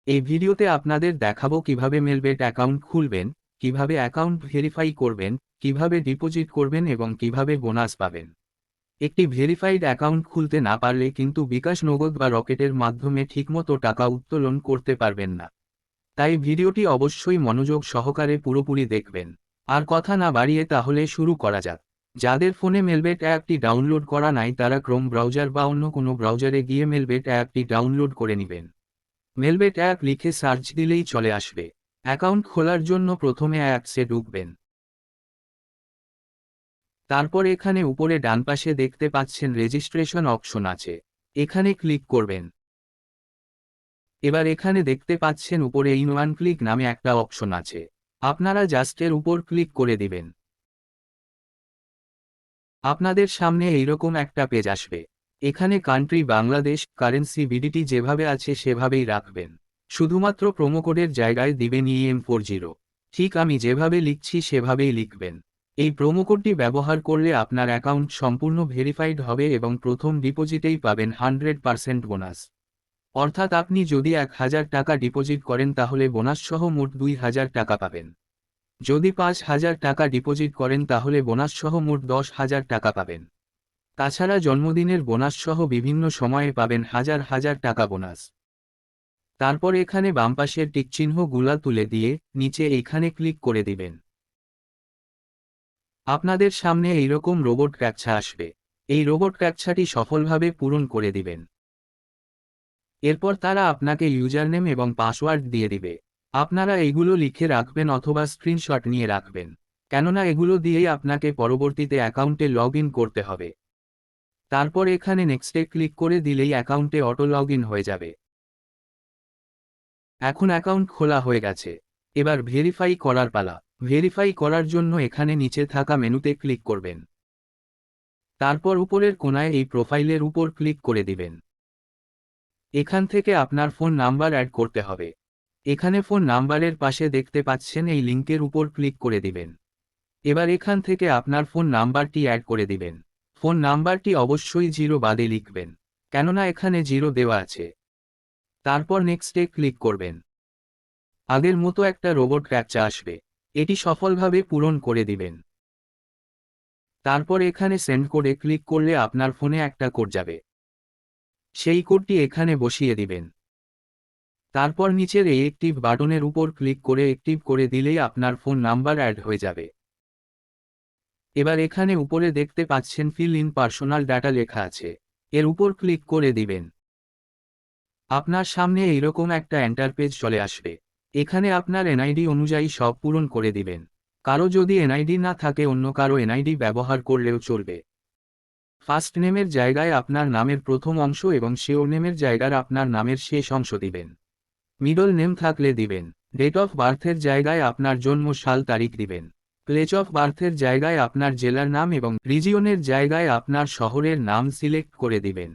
এই ভিডিওতে আপনাদের দেখাবো কিভাবে মেলবেট অ্যাকাউন্ট খুলবেন, কিভাবে অ্যাকাউন্ট ভেরিফাই করবেন, কিভাবে ডিপোজিট করবেন এবং কিভাবে বোনাস পাবেন। একটি ভেরিফাইড অ্যাকাউন্ট খুলতে না পারলে কিন্তু বিকাশ নগদ বা রকেটের মাধ্যমে ঠিকমতো টাকা উত্তোলন করতে পারবেন না। তাই ভিডিওটি অবশ্যই মনোযোগ সহকারে পুরোপুরি দেখবেন। আর কথা না বাড়িয়ে তাহলে শুরু করা যাক। যাদের ফোনে মেলবেট অ্যাপটি ডাউনলোড করা নাই তারা ক্রোম ব্রাউজার বা অন্য কোনো ব্রাউজারে গিয়ে মেলবেট অ্যাপটি ডাউনলোড করে নেবেন। মেলবেট অ্যাপ লিখে সার্চ দিলেই চলে আসবে। অ্যাকাউন্ট খোলার জন্য প্রথমে অ্যাপসে ঢুকবেন। তারপর এখানে উপরে ডান পাশে দেখতে পাচ্ছেন রেজিস্ট্রেশন অপশন আছে, এখানে ক্লিক করবেন। এবার এখানে দেখতে পাচ্ছেন উপরে ইন ওয়ান ক্লিক নামে একটা অপশন আছে, আপনারা জাস্ট এর উপর ক্লিক করে দিবেন। আপনাদের সামনে এইরকম একটা পেজ আসবে। এখানে কান্ট্রি বাংলাদেশ, কারেন্সি বিডিটি যেভাবে আছে সেভাবেই রাখবেন। শুধুমাত্র প্রোমোকোডের জায়গায় দিবেন EM40। ঠিক আমি যেভাবে লিখছি সেভাবেই লিখবেন। এই প্রোমোকোডটি ব্যবহার করলে আপনার অ্যাকাউন্ট সম্পূর্ণ ভেরিফাইড হবে এবং প্রথম ডিপোজিটেই পাবেন 100% বোনাস। অর্থাৎ আপনি যদি 1000 টাকা ডিপোজিট করেন তাহলে বোনাস সহ মোট 2000 টাকা পাবেন। যদি 5000 টাকা ডিপোজিট করেন তাহলে বোনাস সহ মোট 10,000 টাকা পাবেন। তাছাড়া জন্মদিনের বোনাস সহ বিভিন্ন সময়ে পাবেন হাজার হাজার টাকা বোনাস। তারপর এখানে বাম পাশের টিকচিহ্ন গুলা তুলে দিয়ে নিচে এইখানে ক্লিক করে দিবেন। আপনাদের সামনে এইরকম রোবট ক্যাপচা আসবে। এই রোবট ক্যাপচাটি সফলভাবে পূরণ করে দিবেন। এরপর তারা আপনাকে ইউজারনেম এবং পাসওয়ার্ড দিয়ে দিবে। আপনারা এগুলো লিখে রাখবেন অথবা স্ক্রিনশট নিয়ে রাখবেন, কেননা এগুলো দিয়েই আপনাকে পরবর্তীতে অ্যাকাউন্টে লগ ইন করতে হবে। তারপর এখানে নেক্সটে ক্লিক করে দিলেই অ্যাকাউন্টে অটো লগ ইন হয়ে যাবে। এখন অ্যাকাউন্ট খোলা হয়ে গেছে। এবার ভেরিফাই করার পালা। ভেরিফাই করার জন্য এখানে নিচে থাকা মেনুতে ক্লিক করবেন। তারপর উপরের কোণায় এই প্রোফাইলের উপর ক্লিক করে দিবেন। এখান থেকে আপনার ফোন নাম্বার অ্যাড করতে হবে। এখানে ফোন নাম্বারের পাশে দেখতে পাচ্ছেন এই লিঙ্কের উপর ক্লিক করে দিবেন। এবার এখান থেকে আপনার ফোন নাম্বারটি অ্যাড করে দিবেন। ফোন নাম্বারটি অবশ্যই 0 বাদে লিখবেন, কেননা এখানে 0 দেওয়া আছে। তারপর নেক্সটে ক্লিক করবেন। আগের মতো একটা রোবট ক্যাপচা আসবে, এটি সফলভাবে পূরণ করে দিবেন। তারপর এখানে সেন্ড কোডে ক্লিক করলে আপনার ফোনে একটা কোড যাবে, সেই কোডটি এখানে বসিয়ে দিবেন। তারপর নিচের এই অ্যাক্টিভ বাটনের উপর ক্লিক করে অ্যাক্টিভ করে দিলেই আপনার ফোন নাম্বার অ্যাড হয়ে যাবে। এবার এখানে উপরে দেখতে পাচ্ছেন ফিল ইন পার্সোনাল ডাটা লেখা আছে, এর উপর ক্লিক করে দিবেন। আপনার সামনে এইরকম একটা এন্টার পেজ চলে আসবে। এখানে আপনার এনআইডি অনুযায়ী সব পূরণ করে দিবেন। কারো যদি এনআইডি না থাকে অন্য কারো এনআইডি ব্যবহার করলেও চলবে। ফার্স্ট নেমের জায়গায় আপনার নামের প্রথম অংশ এবং শিওর নেমের জায়গায় আপনার নামের শেষ অংশ দিবেন। মিডল নেম থাকলে দিবেন। ডেট অফ বার্থের জায়গায় আপনার জন্ম সাল তারিখ দিবেন। প্লেস অফ বার্থের জায়গায় আপনার জেলার নাম এবং রিজিয়নের জায়গায় আপনার শহরের নাম সিলেক্ট করে দিবেন।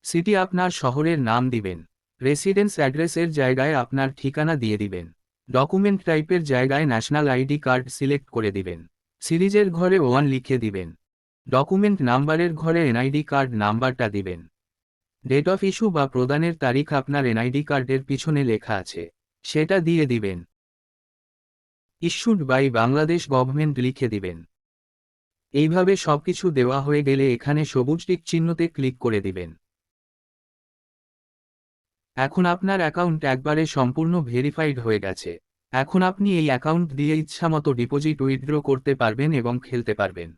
সিটি আপনার শহরের নাম দিবেন। রেসিডেন্স অ্যাড্রেসের জায়গায় আপনার ঠিকানা দিয়ে দিবেন। ডকুমেন্ট টাইপের জায়গায় ন্যাশনাল আইডি কার্ড সিলেক্ট করে দিবেন। সিরিজের ঘরে 1 লিখে দিবেন। ডকুমেন্ট নাম্বারের ঘরে এনআইডি কার্ড নাম্বারটা দিবেন। ডেট অফ ইস্যু বা প্রদানের তারিখ আপনার এনআইডি কার্ডের পিছনে লেখা আছে, সেটা দিয়ে দিবেন। ইস্যুড বাই বাংলাদেশ গভর্নমেন্ট লিখে দিবেন। এইভাবে সবকিছু দেওয়া হয়ে গেলে এখানে সবুজ টিক চিহ্নতে ক্লিক করে দিবেন। এখন আপনার অ্যাকাউন্ট একবারে সম্পূর্ণ ভেরিফাইড হয়ে গেছে। এখন আপনি এই অ্যাকাউন্ট দিয়ে ইচ্ছামতো ডিপোজিট উইথড্র করতে পারবেন এবং খেলতে পারবেন।